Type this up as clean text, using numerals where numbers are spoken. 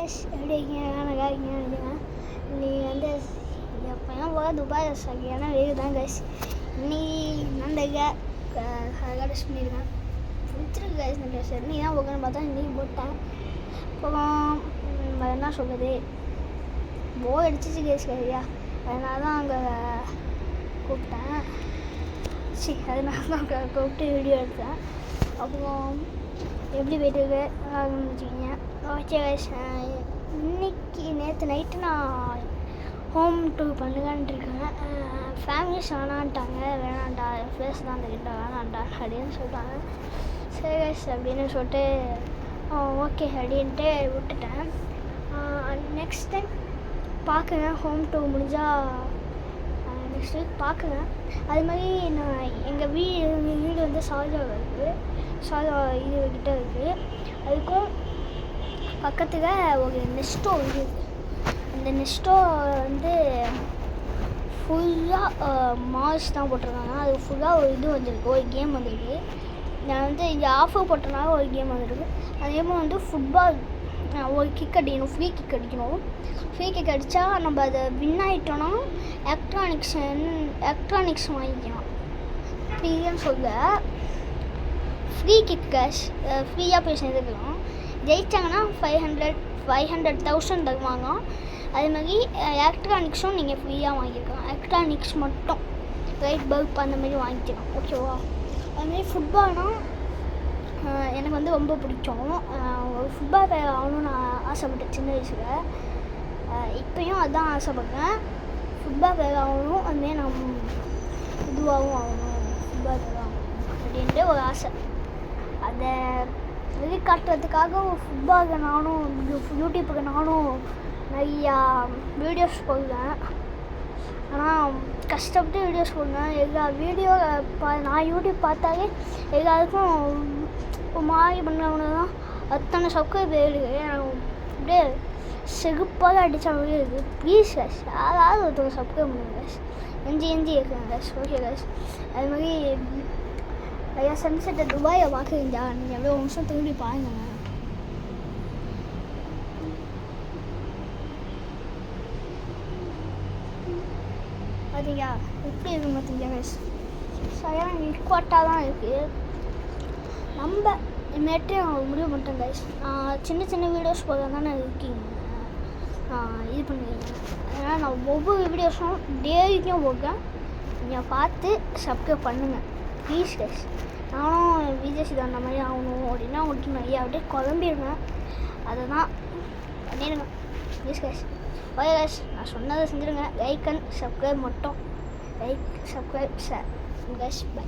Guys, எப்படி இருக்கீங்க? நல்லா இருக்கீங்கன்னு நினைக்கிறேன். இன்றைக்கி வந்து எப்போயும் போக துபாய் சரியான வெயில் தான் கைஸ். இன்னைக்கு நண்டைக்க ட்ரெஸ் பண்ணியிருக்கேன். பிடிச்சிருக்கு கைஸ். இந்த ட்ரெஸ் இன்னைக்கு தான் போகணும்னு பார்த்தா இன்றைக்கி போட்டேன். அப்புறம் என்ன சொல்கிறது, போர் அடிச்சிச்சு கைஸ் சரியா. அதனால தான் அங்கே கூப்பிட்டேன். அதனால தான் கூப்பிட்டு வீடியோ எடுத்தேன். அப்புறம் எப்படி போய்ட்டு ஆரம்பிச்சிங்க? ஓகே கைஸ், இன்னைக்கு நேற்று நைட்டு நான் ஹோம் டூர் பண்ணுங்கன்ட்டு இருக்கேன். ஃபேமிலிஸ் வேணான்ட்டா என் ஃபேஸ் தான் தெரியுட்டா வேணான்ட்டா அப்படின்னு சொல்லிட்டாங்க. சரி கைஸ் அப்படின்னு சொல்லிட்டு ஓகே அப்படின்ட்டு விட்டுட்டேன். நெக்ஸ்ட் டைம் பார்க்குங்க, ஹோம் டூர் முடிஞ்சால் நெக்ஸ்ட் வீக் பார்க்குங்க. அது மாதிரி நான் எங்கள் வீடு வந்து சார்ஜாவில் இருக்குது. இது கிட்ட இருக்குது. அதுக்கும் பக்கத்தில் ஒரு நெஸ்டோ இருக்குது. அந்த நெஸ்டோ வந்து ஃபுல்லாக மாஸ் தான் போட்டிருக்காங்க. அது ஃபுல்லாக ஒரு இது வந்திருக்கு, ஒரு கேம் வந்திருக்கு. நான் வந்து இங்கே ஆஃபர் போட்டனால ஒரு கேம் வந்திருக்கு. அந்த கேம் வந்து ஃபுட்பால் ஒரு கிக் அடிக்கணும், ஃப்ரீ கிக் அடிக்கணும். ஃப்ரீ கிக் அடித்தா நம்ம அதை வின் ஆகிட்டோன்னா எலக்ட்ரானிக்ஸ் வாங்கிக்கலாம். ஃப்ரீன்னு சொல்ல ஃப்ரீ கிக் கேஷ் ஃப்ரீயாக போய் சேர்ந்துக்கலாம். ஜெயித்தாங்கன்னா 500,000 தருவாங்க. அதே மாதிரி எலக்ட்ரானிக்ஸும் நீங்கள் ஃப்ரீயாக வாங்கிக்கலாம். எலக்ட்ரானிக்ஸ் மட்டும் லைட் பல்ப் அந்த மாதிரி வாங்கிக்கலாம். ஓகேவா? அதுமாதிரி ஃபுட்பால்னால் எனக்கு வந்து ரொம்ப பிடிக்கும். ஒரு ஃபுட்பால் பிளேயர் ஆகணும்னு நான் ஆசைப்பட்டேன் சின்ன வயசில். இப்போயும் அதுதான் ஆசைப்பட்றேன். ஃபுட்பால் பிளேயர் ஆகணும், அதுமாதிரி நான் இதுவாகவும் ஆகணும், ஃபுட்பால் பிளேயர் ஆகணும் அப்படின்ட்டு ஒரு ஆசை. அதை வெளிக்காட்டுறதுக்காக ஃபுட்பாலுக்கு நானும் யூடியூப்புக்கு நானும் நிறையா வீடியோஸ் போடுவேன். ஆனால் கஷ்டப்பட்டு வீடியோஸ் போடுவேன். எல்லா வீடியோ நான் யூடியூப் பார்த்தாலே எல்லாருக்கும் மாறி பண்ணவங்க தான் அத்தனை சப்ஸ்கிரைபர் இருக்குது. எனக்கு அப்படியே செகுப்பாக அடித்த மாதிரி இருக்குது. ப்ளீஸ் கேஷ் யாராவது ஒருத்தவங்க சப்ஸ்கிரைப் பண்ணுங்க கேஷ், எஞ்சி இருக்குங்க கேஷ். Okay cash. அது மாதிரி நிறையா சன்செட்டை துபாயை பார்க்குறீங்களா? நீங்கள் எவ்வளோ நிமிஷம் திரும்பி பாருங்க. பார்த்தீங்களா எப்படி இருக்கு பார்த்தீங்களா கேஷ்? சரியான இக்குவாட்டாக தான் இருக்குது. நம்ம இனிமேட்டு முடிவு பண்ணிட்டேன் கைஸ். சின்ன வீடியோஸ் போக தானே இருக்கீங்க, இது பண்ணுவீங்க. அதனால் நான் ஒவ்வொரு வீடியோஸும் டெய்லிக்கும் போகிறேன். நீங்கள் பார்த்து சப்ஸ்கிரைப் பண்ணுங்கள் ப்ளீஸ் கைஸ். நானும் விஜய் சிதா அந்த மாதிரி ஆகணும் அப்படின்னா உங்களுக்கு நிறையா அப்படியே குழம்பிடுங்க. அதை தான் பண்ணிடுங்க ப்ளீஸ் கைஸ். ஓகே கைஸ், நான் சொன்னதை செஞ்சுருங்க. லைக் அண்ட் சப்ஸ்கிரைப் மட்டும். Like, subscribe, share guys. By.